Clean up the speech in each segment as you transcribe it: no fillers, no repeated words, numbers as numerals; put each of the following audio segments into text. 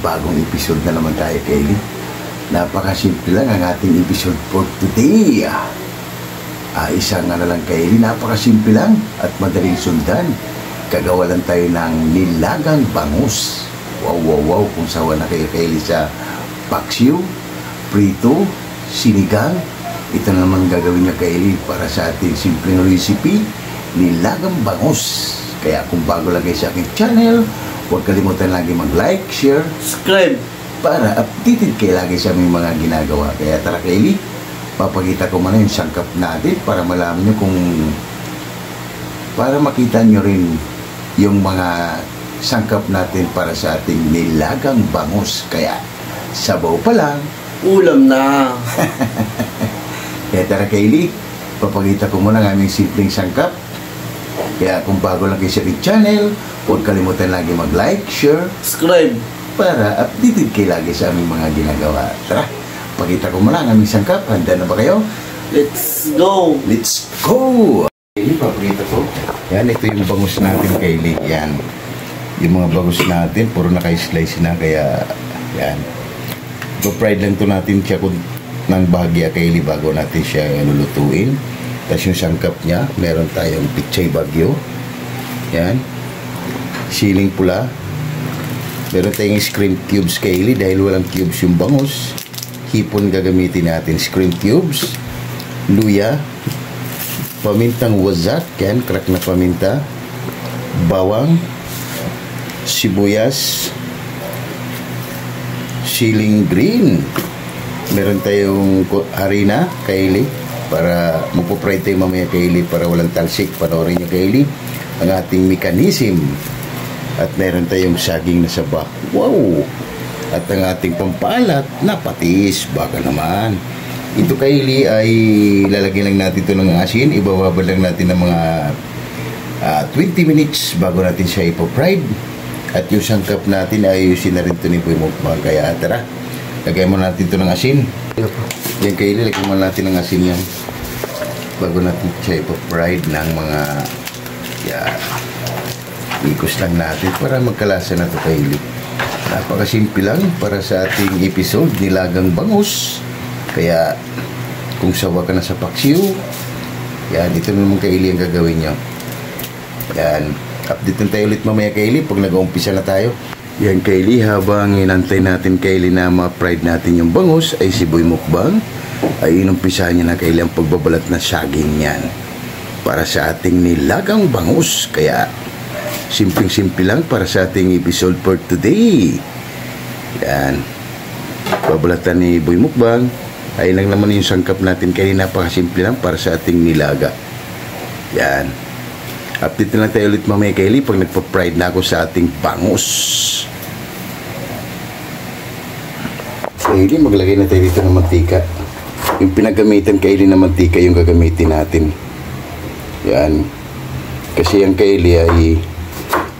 panibagong episode na naman tayo, Kaylee. Napakasimple lang ang ating episode for today. Isang lang, Kaylee, napakasimple lang at madaling sundan. Kagawa lang tayo ng nilagang bangus. Wow. Kung sawa na kayo, Kaylee, sa paksiw, prito, sinigang, ito na naman gagawin niya, Kaylee, para sa ating simpleng recipe, nilagang bangus. Kaya kung bago lang kayo sa aking channel, huwag kalimutan lagi mag-like, share, subscribe para updated kayo lagi sa aming mga ginagawa. Kaya tara, Kaylee, papakita ko muna yung sangkap natin para malaman nyo para makita nyo rin yung mga sangkap natin para sa ating nilagang bangus. Kaya sabaw pa lang, ulam na. Kaya tara, Kaylee, papakita ko muna ang aming simpleng sangkap. Kaya kung bago lang kayo sa aking channel, huwag kalimutan lagi mag-like, share, subscribe para updated kayo lagi sa aming mga ginagawa. Tara, pakita ko muna ang aming sangkap. Handa na ba kayo? Let's go. Let's go! Kaylee, papakita ko. Yan, ito yung bangus natin, Kaylee. Yan. Yung mga bangus natin, puro naka-slice na, kaya yan. So-fried lang to natin siya ng bahagya, Kaylee, bago natin siya lulutuin. Tapos yung sangkap niya, meron tayong pichay bagyo. Yan. Siling pula. Meron tayong screen cubes, Kaylee, dahil walang cubes yung bangus. Hipon gagamitin natin. Screen cubes. Luya. Pamintang wazak. Yan, crack na paminta. Bawang. Sibuyas. Siling green. Meron tayong harina, Kaylee, para magpo-fry tayo mamaya, Kaylee, para walang talsik. Panoorin nyo, Kaylee, ang ating mechanism. At meron tayong saging na saba. Wow! At ang ating pampalat na patis. Baka naman. Ito, Kaylee, ay lalagyan lang natin ito ng asin. Ibababad lang natin ng mga 20 minutes bago natin siya ipo-fried. At yung sangkap natin ay ayusin na rin ito ni Boy Mukbang. Kaya tara, lagyan mo natin ito ng asin. Yan, Kaylee, lagyan mo natin ng asin yan bago natin siya ipo-fried ng mga ikos lang natin para magkalasa na ito, Kaylee. Napakasimple lang para sa ating episode, nilagang bangus. Kaya kung sawa ka na sa paksiw, yan, ito naman, Kaylee, ang gagawin nyo. Yan, update na tayo ulit mamaya, Kaylee, pag nag-uumpisa na tayo. Yan, Kaylee, habang inantay natin, Kaylee, na ma-fried natin yung bangus, ay si Boy Mukbang ay inumpisahan niya na, Kaylee, ang pagbabalat na saging yan para sa ating nilagang bangus. Kaya simpleng-simple lang para sa ating episode for today. Yan, babalatan ni Boy Mukbang. Ay lang naman yung sangkap natin, Kaylee, napakasimple lang para sa ating nilaga. Yan, update na lang tayo ulit mamaya, Kaylee, pag nagpa-fried na ako sa ating bangus. Kaylee, maglagay na tayo dito ng mantika. Yung pinagamitan, Kaylee, na mantika yung gagamitin natin. Yan. Kasi yung, Kaylee, ay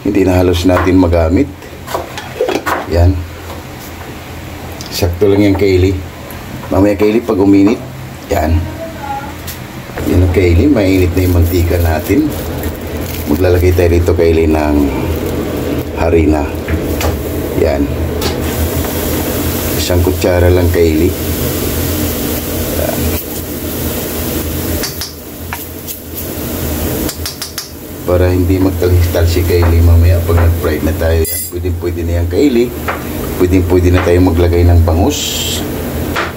hindi na halos natin magamit. Yan. Sakto lang yung, Kaylee. Mamaya, Kaylee, pag uminit, yan. Yan, Kaylee, mainit na yung mantika natin. Maglalagay tayo dito, Kaylee, ng harina. Yan. Isang kutsara lang, Kaylee. Yan. Para hindi magkalistal si Kaylee mamaya pag nag-fried na tayo. Yan. Pwede na yan, Kaylee. Pwede na tayo maglagay ng bangus.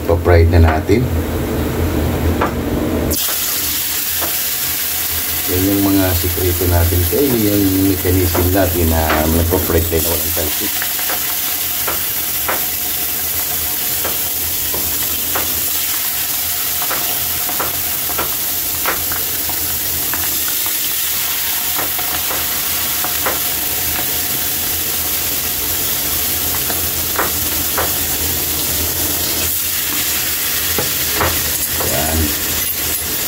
Pa-fried na natin. Yan yung mga sikreto natin, Kaylee, yung mechanism natin na nagpa-fried tayo na walang talsik.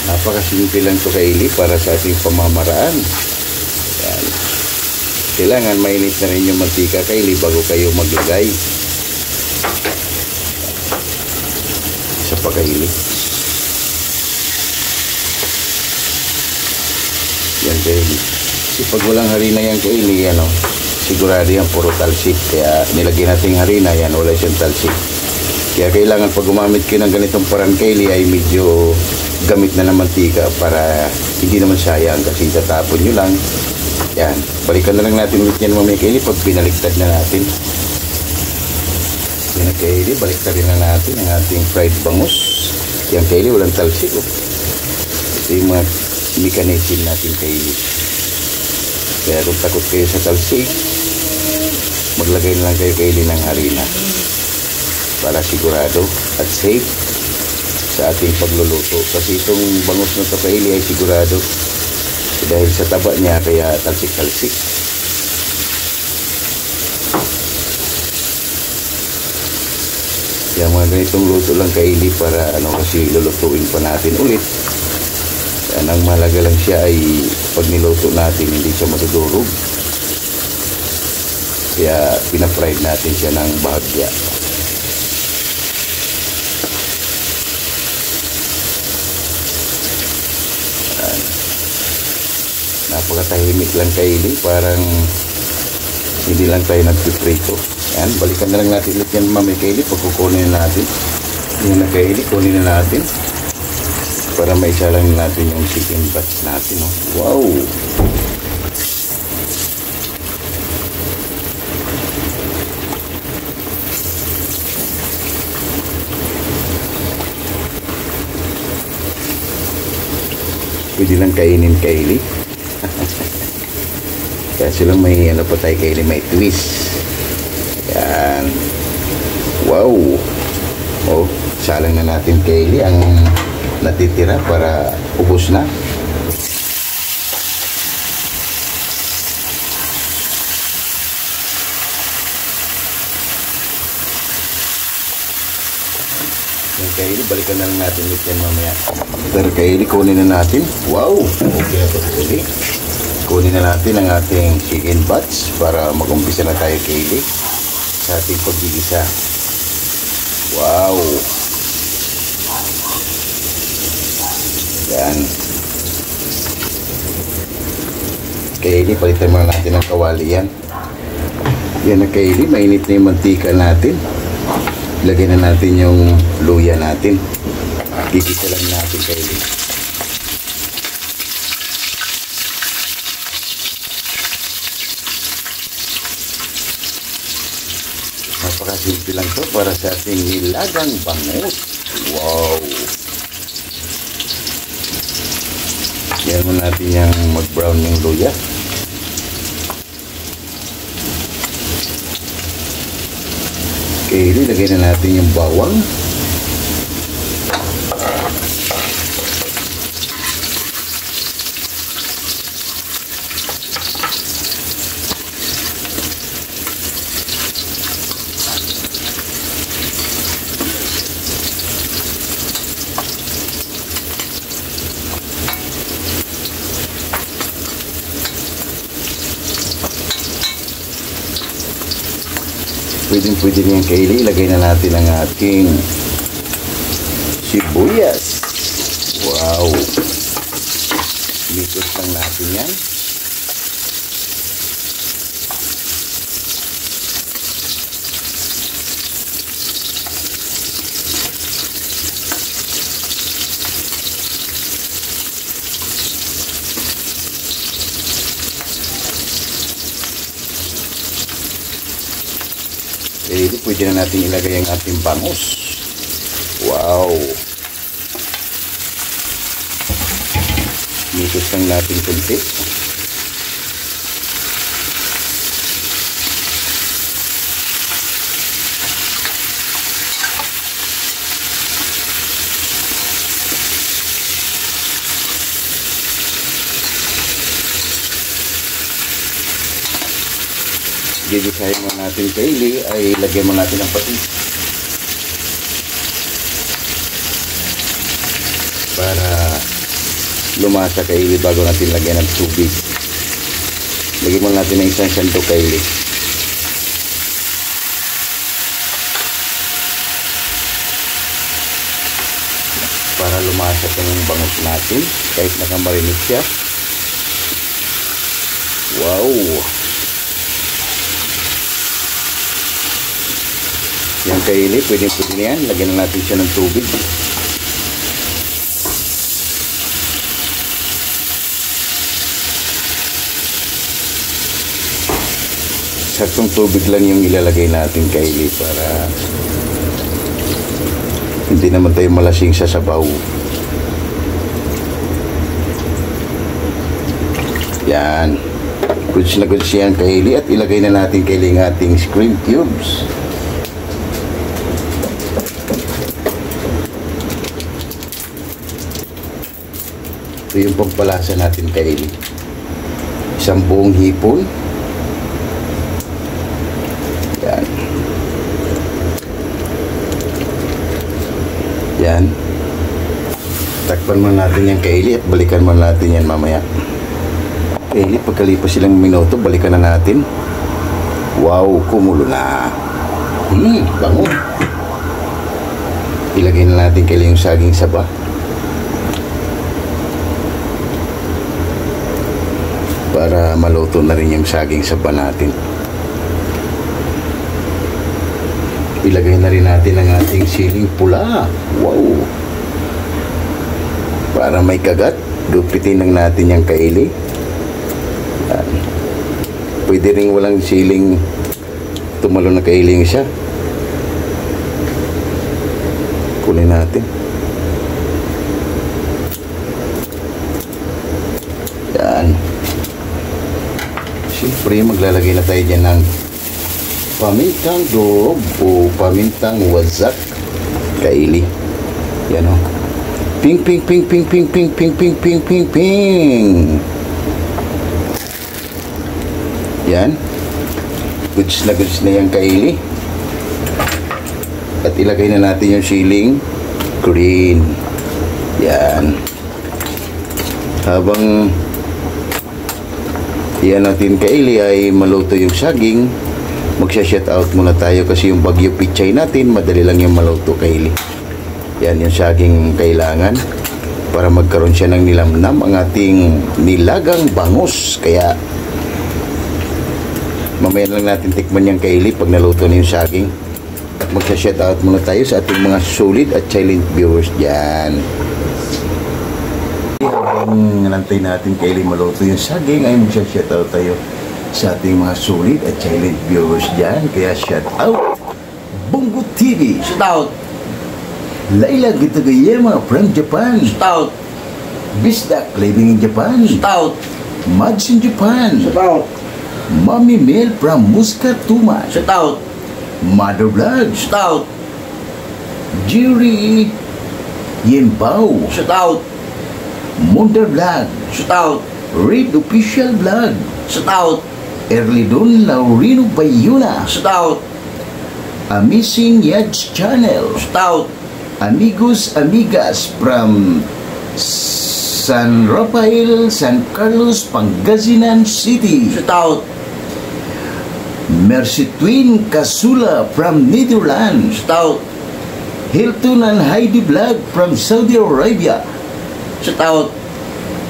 Napakasimple lang ito, Kaylee, para sa ating pamamaraan. Yan. Kailangan mainit na rin yung mantika, Kaylee, bago kayo maglagay. Isa pa, Kaylee. Yan, Kaylee. Kasi pag walang harina yan, Kaylee, ano, sigurado yan puro talsik. Kaya nilagyan natin harina, yan wala siyang talsik. Kaya kailangan pag gumamit kayo ng ganitong parang Kaylee ay medyo gamit na ng mantika para hindi naman sayang kasi tatapon nyo lang. Yan, balikan na lang natin ulit yan mamaya Kaylee pag pinaliktad na natin. Yan na Kaylee, baliktad na natin ang ating fried bangus. Yan Kaylee, walang talsik. Ito yung mga mechanism natin Kaylee. Kaya kung takot kayo sa talsik, maglagay na lang kayo Kaylee ng harina para sigurado at safe sa ating pagluluto. Kasi itong bangus na ito Kaylee ay sigurado dahil sa taba niya kaya talsik-talsik. Kaya mga ganitong luto lang Kaylee para kasi lulutuin pa natin ulit. Yan, ang mahalaga lang siya ay pag niluto natin hindi siya madudurog. Kaya pinafried natin siya ng bahagya. Napakatahimik lang Kaylee, parang hindi lang tayo nagpiprito. Yan, balikan na lang natin ulit yan mamaya Kaylee pag kukunin na natin. Yan na Kaylee, kunin na natin para maisa lang natin yung chicken batch natin. Wow! Pwede lang kainin Kaylee. Kasi lang may pa tayo Kaylee, may twist. Yan. Wow. Oh, salang na natin Kaylee ang natitira para ubos na. Yung Kaylee, balikan na lang natin ulit yan mamaya. Pero Kaylee, kunin na natin. Wow. Okay na ito Kaylee. Kunin na natin ang ating chicken batch para mag-umpisa na tayo Kaylee sa ating paggigisa. Wow! Yan. Kaylee, palitan muna natin ang kawali yan. Yan na Kaylee, mainit na yung mantika natin. Lagyan na natin yung luya natin. Gigisa lang natin Kaylee. Napakasimple lang to para sa ating nilagang bangus. Wow! Yan mo natin yung mag-brown yung luya. Okay, lagay na natin yung bawang. Pwede niyan Kaylee, ilagay na natin ang ating sibuyas. Wow! Mikos lang natin yan. Dito pwede na natin ilagay ang ating bangus. Wow! Mikos lang natin kunti. Gigisahin mo natin Kaylee ay lagyan mo natin ng patis para lumasa Kaylee bago natin lagyan ng tubig. Lagyan mo natin ng isang sandok Kaylee para lumasa itong bangus natin kahit nakamarinate siya. Wow! Yan kaili, pwede na yan. Lagyan na natin siya ng tubig. Saktong tubig lang yung ilalagay natin kaili para hindi naman tayo malasing sa sabaw. Yan. Goods na goods yan kaili at ilagay na natin kaili ng ating screen cubes. Ito yung pampalasa natin kaili. Isang buong hipon. Yan. Yan. Takpan mo natin yan kaili at balikan mo natin yan mamaya. Kaili, pagkalipas silang minuto, balikan na natin. Wow, kumulo na. Bango. Ilagay na natin kaili yung saging saba. Para maluto na rin yung saging saba natin. Ilagay na rin natin ang ating siling pula. Wow! Para may kagat, gupitin lang natin yung kaili. Yan. Pwede rin walang siling tumalo na kaili siya. Kunin natin. Yan. Siyempre, maglalagay na tayo dyan ng pamintang durog o pamintang wazak kaili. Yan o. Ping, ping, ping, ping, ping, ping, ping, ping, ping, ping, ping. Yan. Goods na yan kaili. At ilagay na natin yung siling green. Yan. Habang yan natin kaili ay maluto yung saging, magsha-shout out muna tayo kasi yung bagyo pichay natin madali lang yung maluto kaili. Yan yung saging kailangan para magkaroon siya ng nilamnam ang ating nilagang bangus. Kaya mamaya lang natin tikman yung kaili pag naluto na yung saging. At magsha-shout out muna tayo sa ating mga solid at silent viewers dyan. Habang nantay natin kaili maluto yung saging ay magsha-shoutout tayo sa ating mga solid at silent viewers dyan. Kaya shoutout Bongo TV, Shoutout. Laila Gitagayama from Japan, Shoutout. Bisdak living in Japan, Shoutout. Mads in Japan, Shoutout. Mami Mel from Muscat Tuman, Shoutout. Mother Vlog, Shoutout. Jerry Yenbao, Shoutout. Monder Vlog, Shoutout. Red Official Vlog, Shoutout. Erlidon Laurino Bayuna, Shoutout. Amazing Yads Channel, Shoutout. Amigos Amigas from San Rafael, San Carlos, Pangasinan City, Shoutout. Mercy Twin Kasula from Netherlands, Shoutout. Hilton and Heidi Vlog from Saudi Arabia, Shoutout.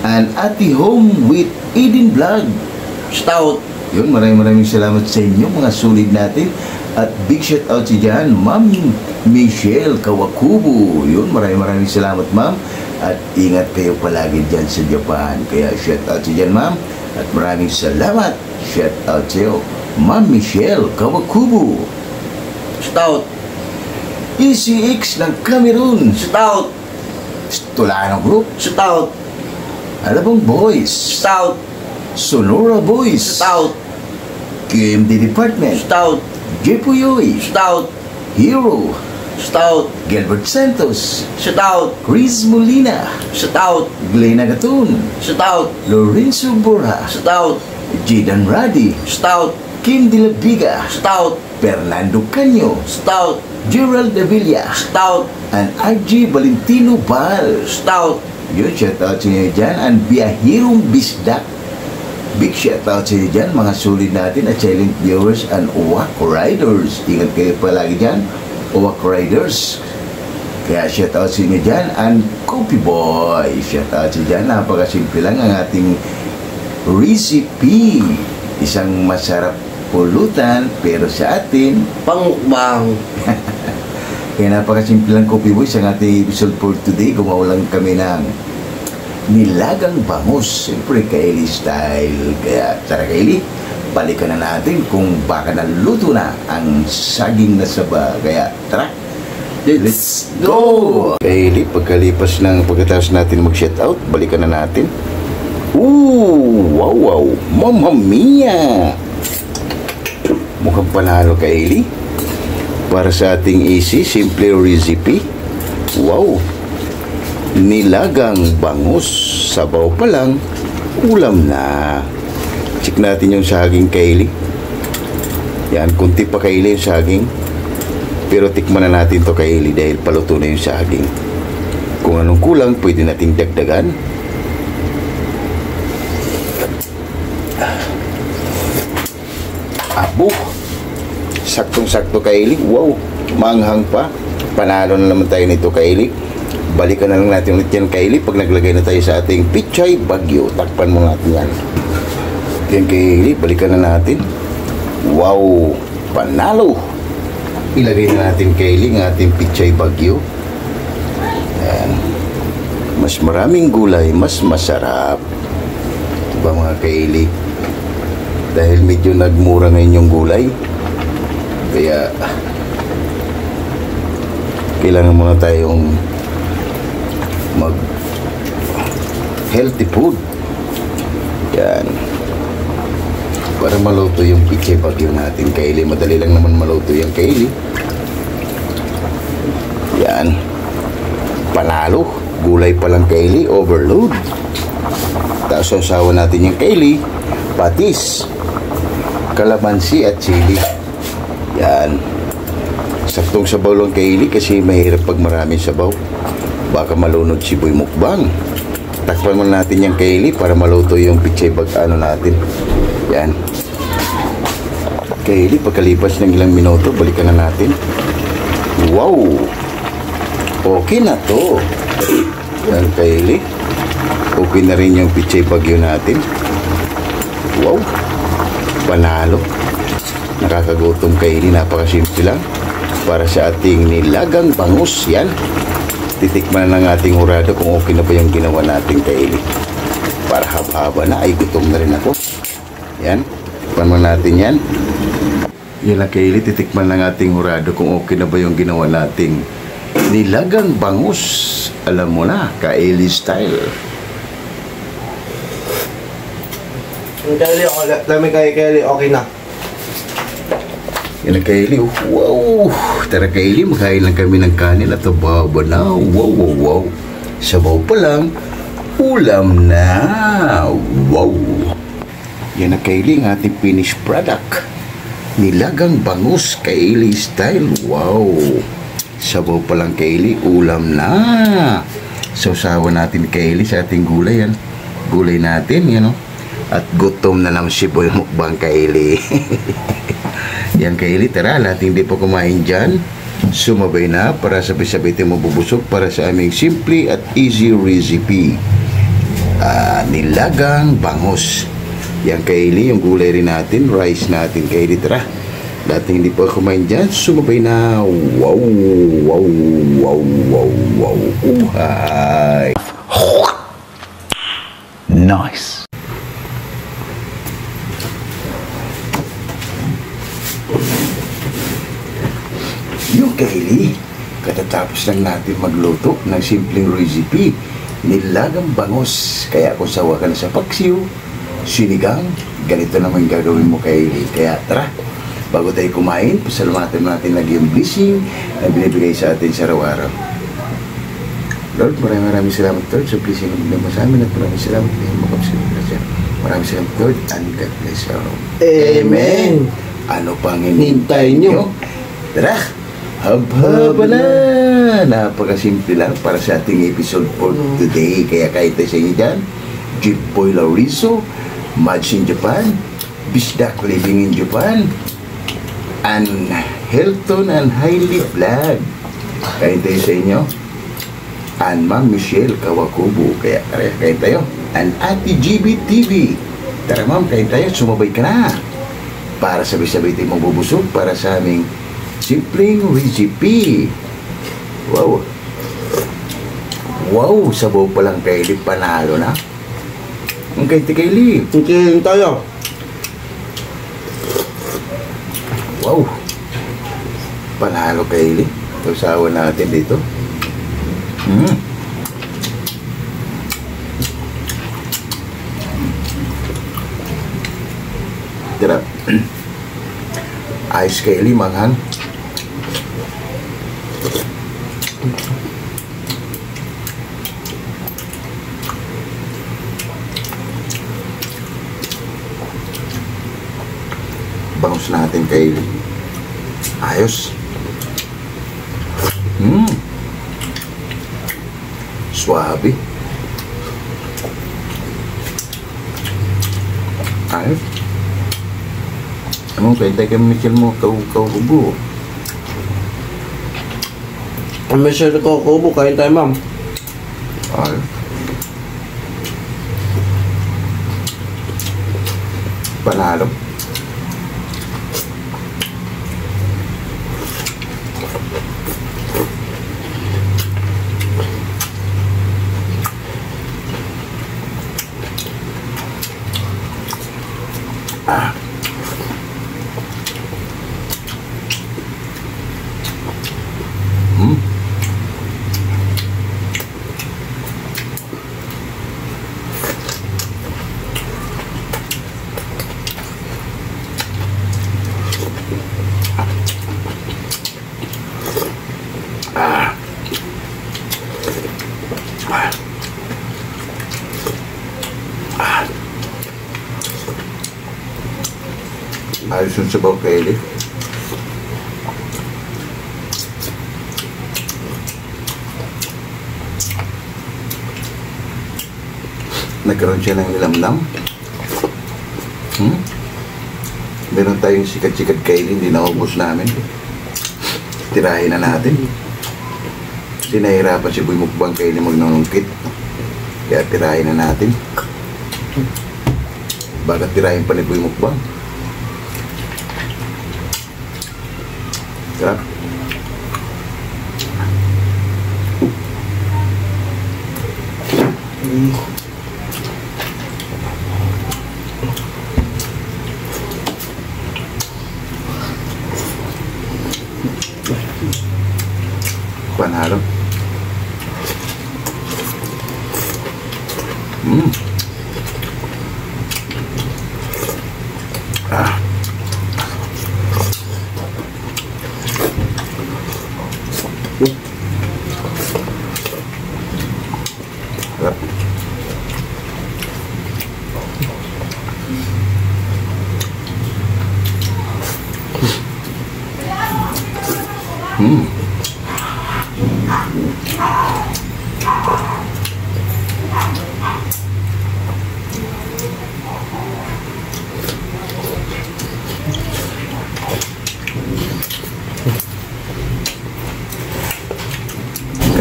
and Ati Home with Eden Vlog. Shoutout. Yun, maraming salamat sa inyo mga solid natin. At big shout out si dyan, Ma'am Michelle Kawakubo. Yun, maraming salamat ma'am. At ingat kayo palagi dyan sa Japan. Kaya shout out si dyan ma'am. At maraming salamat. Shout out sa iyo, Ma'am Michelle Kawakubo. Shoutout. ECX ng Cameroon. Shoutout. Tulano Group. Shoutout. Alabang Boys. Shoutout. Sonora Boys. Shoutout. KMD Department. Shoutout. Jepuyoy. Shoutout. Hero. Shoutout. Gilbert Santos. Shoutout. Chris Molina. Shoutout. Glenn Agatun. Shoutout. Lorenzo Borja. Shoutout. Jidan Radi. Shoutout. Kim de la Viga. Shoutout. Fernando Canyo. Shoutout. Gerald Davilla. Shoutout. And RG Valentino Bal. Shoutout. Yun, shout out sa inyo dyan. And Biyahirong Bisdak. Big shout out sa inyo dyan, mga solid natin at silent viewers and Uwak Riders. Ingat kayo palagi dyan, Uwak Riders. Kaya shout out sa inyo dyan. And Coffee Boy, shout out sa inyo dyan. Napakasimple lang ang ating recipe. Isang masarap pulutan, pero sa atin Pangmukbang. Kaya napakasimple lang, Coffee Boys, ang ating episode for today. Gumawa lang kami ng nilagang bangus. Siyempre, Kylie style. Kaya, tara Kylie, balikan na natin kung baka naluto na ang saging na saba. Kaya, tara, let's go! Kylie, pagkatapos natin mag-shoutout, balikan na natin. Ooh, wow, wow, Mamma Mia! Mukhang panalo, Kylie. Para sa ating easy, simple recipe. Wow! Nilagang bangus. Sabaw pa lang, ulam na. Check natin yung saging, Kylie. Yan, kunti pa, Kylie, yung saging. Pero tikman na natin to, Kylie, dahil paluto na yung saging. Kung anong kulang, pwede nating dagdagan. Abo! Saktong-sakto, Kylie. Wow, manghang pa. Panalo na naman tayo nito, Kylie. Balikan na lang natin ulit yan, Kylie, pag naglagay na tayo sa ating Pichay Bagyo. Takpan mo natin yan. Yan, Kylie, balikan na natin. Wow, panalo. Ilagay na natin, Kylie, ang ating Pichay Bagyo. Yan. Mas maraming gulay, mas masarap. Diba, mga Kylie? Dahil medyo nagmura ngayon yung gulay, kaya kailangan muna tayong mag healthy food. Yan, para maluto yung Pichay Bagyo natin, Kylie. Madali lang naman maluto yung Kylie. Yan, panalo. Gulay pa lang, Kylie, overload. Tapos sasawa natin yung Kylie, patis, kalamansi at chili. Yan. Saktong sabaw lang, Kylie, kasi mahirap pag maraming sabaw. Baka malunod si Boy Mukbang. Takpan mo natin yung Kylie para maluto yung Pichay Bagyo natin. Yan. Kylie, pagkalipas ng ilang minuto, balikan na natin. Wow! Okay na to. Yan, Kylie. Okay na rin yung Pichay Bagyo natin. Wow! Panalo. Nakakagutom, Kylie. Napakasimple lang. Para sa ating nilagang bangus. Yan. Titikman na ng ating hurado kung okay na ba yung ginawa natin, Kylie. Para haba-haba na. Ay, gutom na rin ako. Yan. Tikman mo natin yan. Yan lang, Kylie. Titikman ng ating hurado kung okay na ba yung ginawa nating nilagang bangus. Alam mo na, Kylie style. Kylie, okay na. Yan ang Kylie. Wow! Tara, Kylie, makain lang kami ng kanin at baba na. Wow, wow, wow. Sabaw pa lang, ulam na. Wow! Yan ang Kylie, ang ating finished product. Nilagang bangus, Kylie style. Wow! Sabaw pa lang, Kylie, ulam na. Sausawan natin, Kylie, sa ating gulay. Yan. Gulay natin, yan o. At gutom na naman si Boy Mukbang, Kylie. Yan, Kylie, tara, lahat hindi pa kumain dyan, sumabay na para sabay-sabay tayo mabubusog para sa aming simple at easy recipe. Nilagang bangus. Yan, Kylie, yung gulay rin natin, rice natin, Kylie, tara. Lahat hindi pa kumain dyan, sumabay na. Wow, wow, wow, wow, wow. Uhay. Nice. Yung Kylie, katatapos lang natin magluto ng simpleng recipe, nilagang bangus. Kaya kung sawa ka na sa paksiw, sinigang, ganito naman gagawin mo, Kylie. Kaya tara, bago tayo kumain, pasalamatan natin lagi yung blessing na binibigay sa atin sa araw-araw. Lord, maraming salamat, Lord, sa blessing na binigay mo sa amin at maraming salamat na yung makapagsalita. Maraming salamat, Lord, and God bless you. Amen. Ano pang hinintay nyo? Tara! Haba na! Napakasimple lang para sa ating episode for today. Kaya kahit tayo sa inyo dyan, Jeep Boy Laurizo, Mads in Japan, Bisdak living in Japan, and Hilton and Hailey Vlog. Kahit tayo sa inyo, and Ma'am Michelle Kawakubo. Kaya tayo. And Ate GB TV. Tara, Ma'am, kahit tayo, sumabay ka na. Para sabay-sabay tayo mabubusog para sa aming simpleng recipe. Wow. Wow, sabaw pa lang Kylie, panalo na. Ang kay Kylie. Hindi tayo. Wow. Panalo Kylie. Usawa natin dito. Tira. Ayos Kylie, manghang. Bangus natin Kylie. Ayos. Suabe. Ayos. Anong kaya kay Michelle mo kaubo? Ang Michelle ko, kubo, kain tayo, ma'am. Ayos. Panalo. Ayos yung sabaw Kylie. Nagkaroon siya ng nilamnam. Meron tayong sikat-sikat Kylie, hindi naubos namin. Tirahin na natin. Sinahirapan si Boy Mukbang Kylie magnanungkit. Kaya tirahin na natin. Bakit tirahin pa ni Boy Mukbang? Sarap. Panalo. Sarap.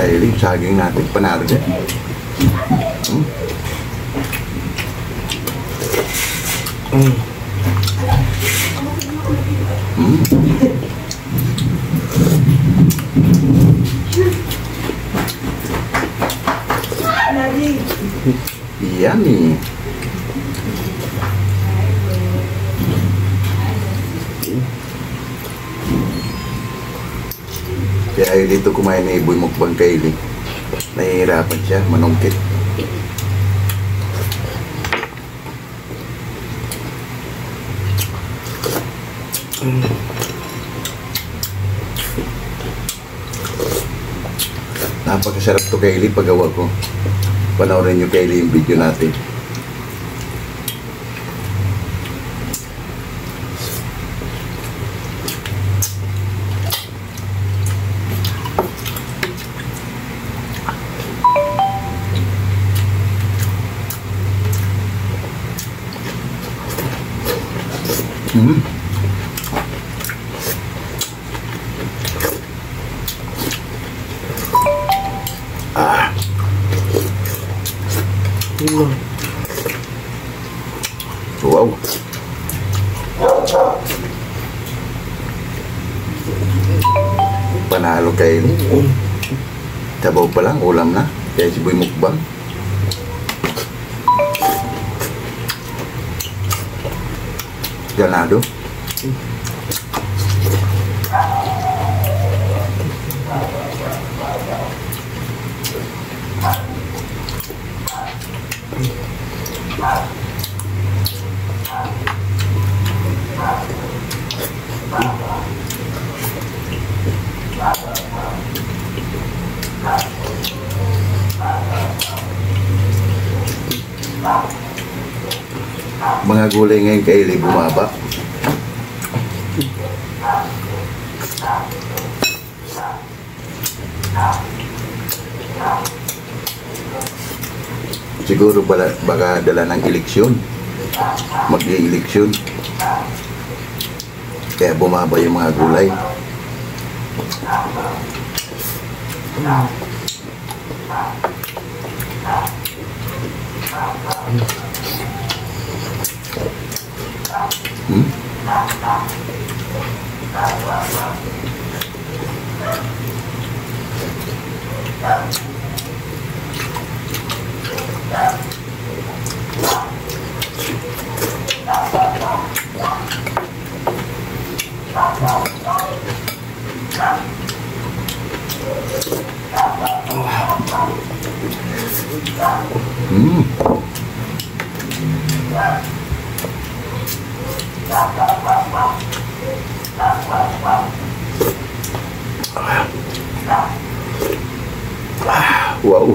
Kylie, saging natin, panalo din. Yummy. Kaya ayaw dito kumain na Boy Mukbang Kylie. Nahihirapan siya, manungkit. Napakasarap to Kylie paggawa ko. Panoorin nyo Kylie yung video natin. Wow. Panalo Kylie. Sabaw pa lang, ulam na. Kaya si Boy mukbang. Ganado. Mga gulay ngayon kaili bumaba. Siguro baka dala ng eleksyon. Mag-i-eleksyon. Kaya bumaba yung mga gulay. Wow.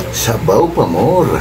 Sabaw pa more.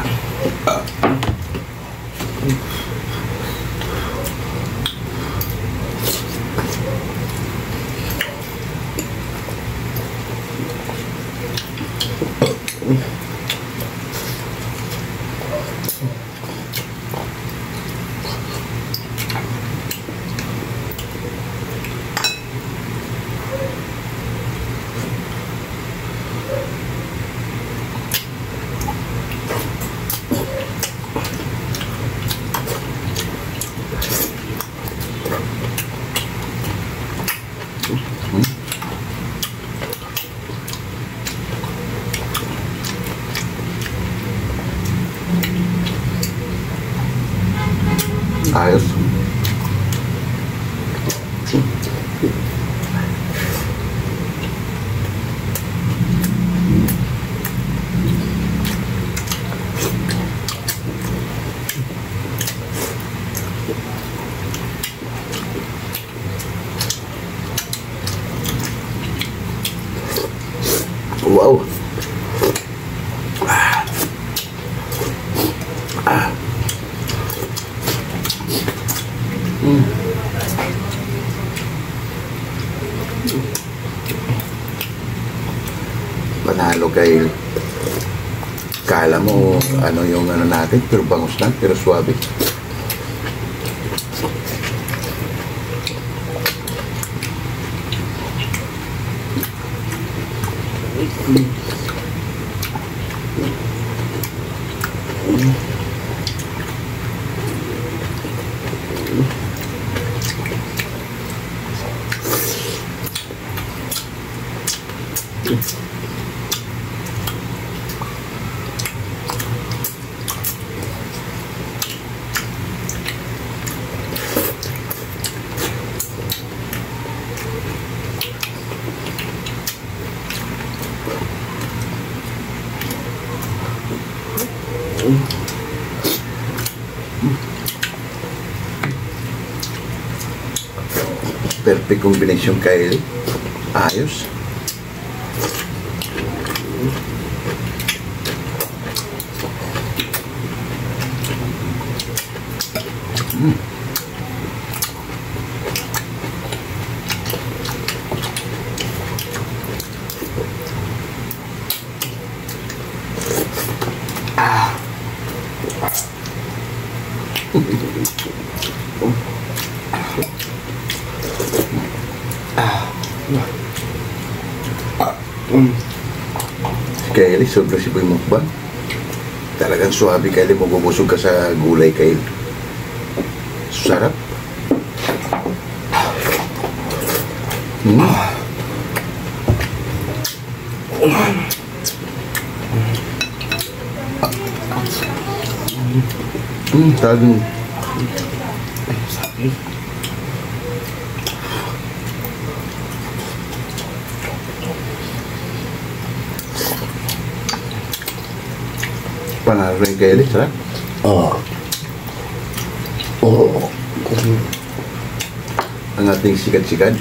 Ayos. Wow. Panalo kay kala mo ano yung ano natin pero bangus lang pero suabe. Perfect combination kay ayos. Si Kylie, sobra si Boy mukbang. Talagang suwabe Kylie, mabubusog ka sa gulay Kylie. Sarap. Talagang Sakit. panalo rin kay Elis, sarap. Oo. Oo. Ang ating sikat-sikat.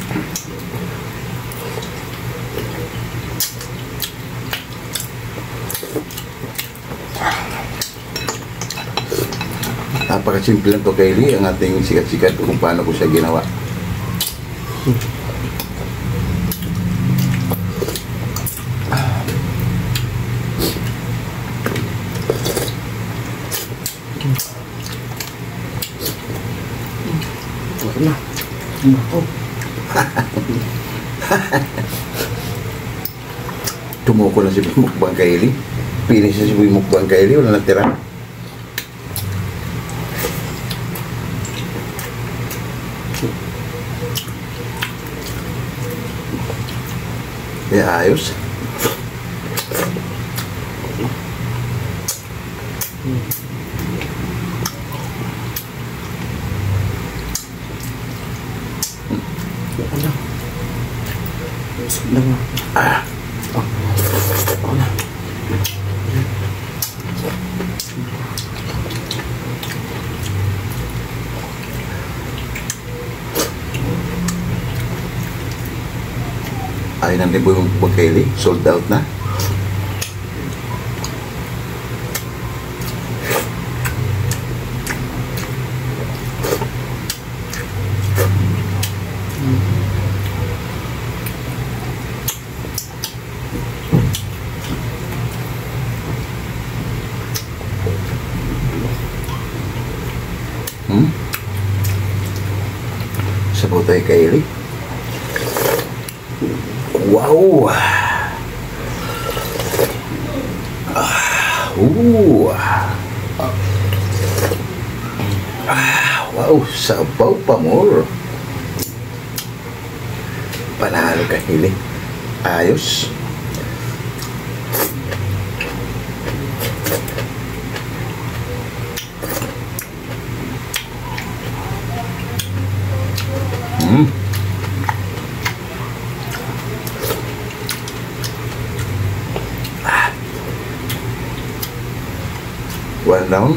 Napakasimple lang to, Kylie, ang ating sikat-sikat kung paano ko siya ginawa. Wala na. Ako. Tumuko na si Mukbang Kylie. Finish na si Mukbang Kylie, wala natira. Kaya ayos. Wala na. Busog na nga. Ako na. Ay, nandun po yung Mukbang Kylie. Sold out na. Sabaw tayo Kylie. Wow! Wow, sabaw pa more. Panalo ka, Kylie. Ayos. One down.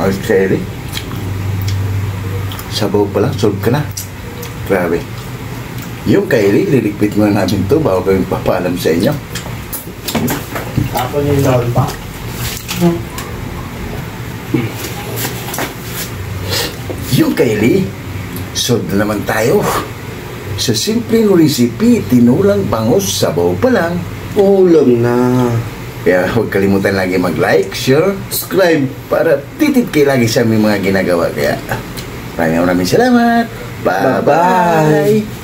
Ayos Kylie. Sabaw pa lang, solve ka na. Grabe. Yung Kylie, liligpit muna namin to bago kami papaalam sa inyo. Ako yung dahil pa. Yung Kylie, solve na naman tayo. Sa simpleng recipe, tinulang bangus, sabaw pa lang. Ulam na. Kaya huwag kalimutan lagi mag-like, share, Subscribe. para titid kayo lagi sa aming mga ginagawa. Kaya maraming salamat. Bye-bye. Bye-bye.